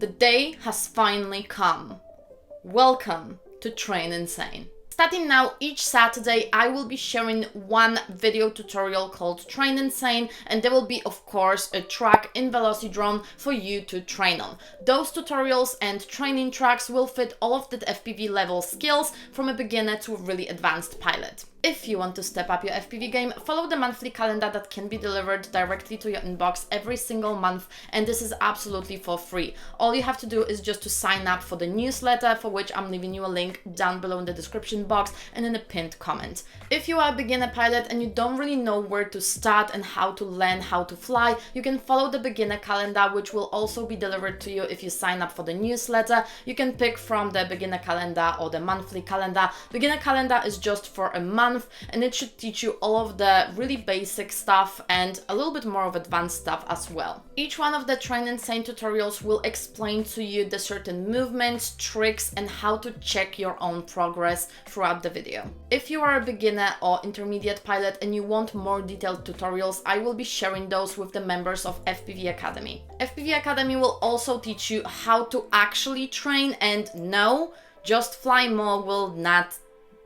The day has finally come. Welcome to Train Insane. Starting now, each Saturday, I will be sharing one video tutorial called Train Insane, and there will be, of course, a track in Velocidrone for you to train on. Those tutorials and training tracks will fit all of the FPV level skills from a beginner to a really advanced pilot. If you want to step up your FPV game, follow the monthly calendar that can be delivered directly to your inbox every single month, and this is absolutely for free. All you have to do is just to sign up for the newsletter, for which I'm leaving you a link down below in the description box and in a pinned comment. If you are a beginner pilot and you don't really know where to start and how to learn how to fly, you can follow the beginner calendar, which will also be delivered to you if you sign up for the newsletter. You can pick from the beginner calendar or the monthly calendar. Beginner calendar is just for a month, and it should teach you all of the really basic stuff and a little bit more of advanced stuff as well. Each one of the Train Insane tutorials will explain to you the certain movements, tricks, and how to check your own progress throughout the video. If you are a beginner or intermediate pilot and you want more detailed tutorials, I will be sharing those with the members of FPV Academy. FPV Academy will also teach you how to actually train, and no, just fly more will not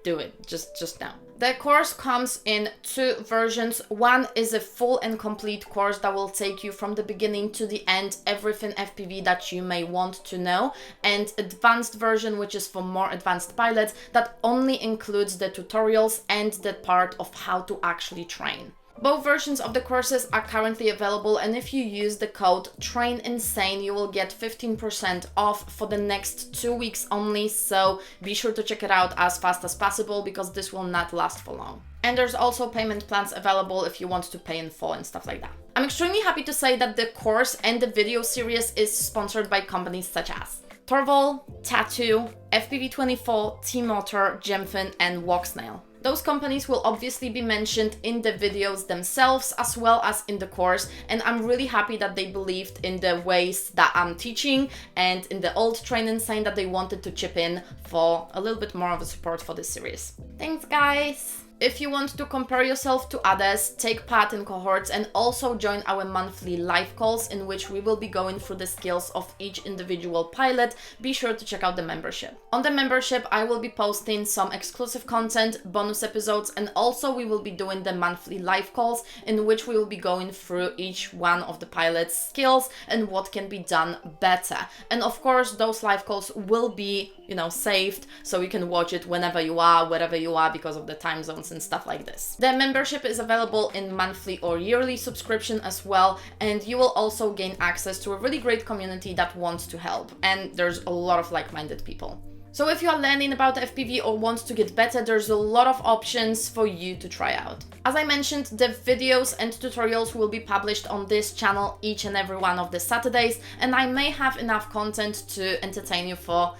do it, just now. The course comes in two versions. One is a full and complete course that will take you from the beginning to the end, everything FPV that you may want to know, and advanced version, which is for more advanced pilots, that only includes the tutorials and the part of how to actually train. Both versions of the courses are currently available, and if you use the code TRAININSANE, you will get 15% off for the next 2 weeks only, so be sure to check it out as fast as possible because this will not last for long. And there's also payment plans available if you want to pay in full and stuff like that. I'm extremely happy to say that the course and the video series is sponsored by companies such as Torvol, Tattoo, FPV24, T-Motor, Gemfin, and Walksnail. Those companies will obviously be mentioned in the videos themselves as well as in the course, and I'm really happy that they believed in the ways that I'm teaching and in the old Train Insane that they wanted to chip in for a little bit more of a support for this series. Thanks, guys! If you want to compare yourself to others, take part in cohorts, and also join our monthly live calls in which we will be going through the skills of each individual pilot, be sure to check out the membership. On the membership, I will be posting some exclusive content, bonus episodes, and also we will be doing the monthly live calls in which we will be going through each one of the pilot's skills and what can be done better. And of course, those live calls will be, saved so you can watch it whenever you are, wherever you are, because of the time zones and stuff like this. The membership is available in monthly or yearly subscription as well, and you will also gain access to a really great community that wants to help, and there's a lot of like-minded people. So if you are learning about FPV or want to get better, there's a lot of options for you to try out. As I mentioned, the videos and tutorials will be published on this channel each and every one of the Saturdays, and I may have enough content to entertain you for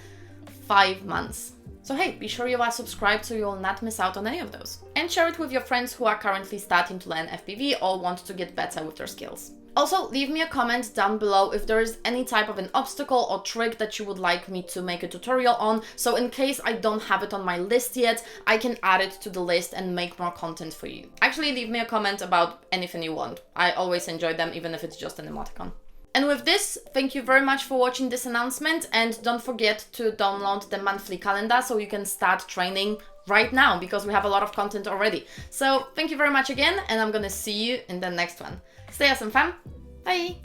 5 months. So hey, be sure you are subscribed so you will not miss out on any of those. And share it with your friends who are currently starting to learn FPV or want to get better with their skills. Also, leave me a comment down below if there is any type of an obstacle or trick that you would like me to make a tutorial on, so in case I don't have it on my list yet, I can add it to the list and make more content for you. Actually, leave me a comment about anything you want. I always enjoy them, even if it's just an emoticon. And with this, thank you very much for watching this announcement, and don't forget to download the monthly calendar so you can start training right now because we have a lot of content already. So thank you very much again, and I'm gonna see you in the next one. Stay awesome, fam. Bye!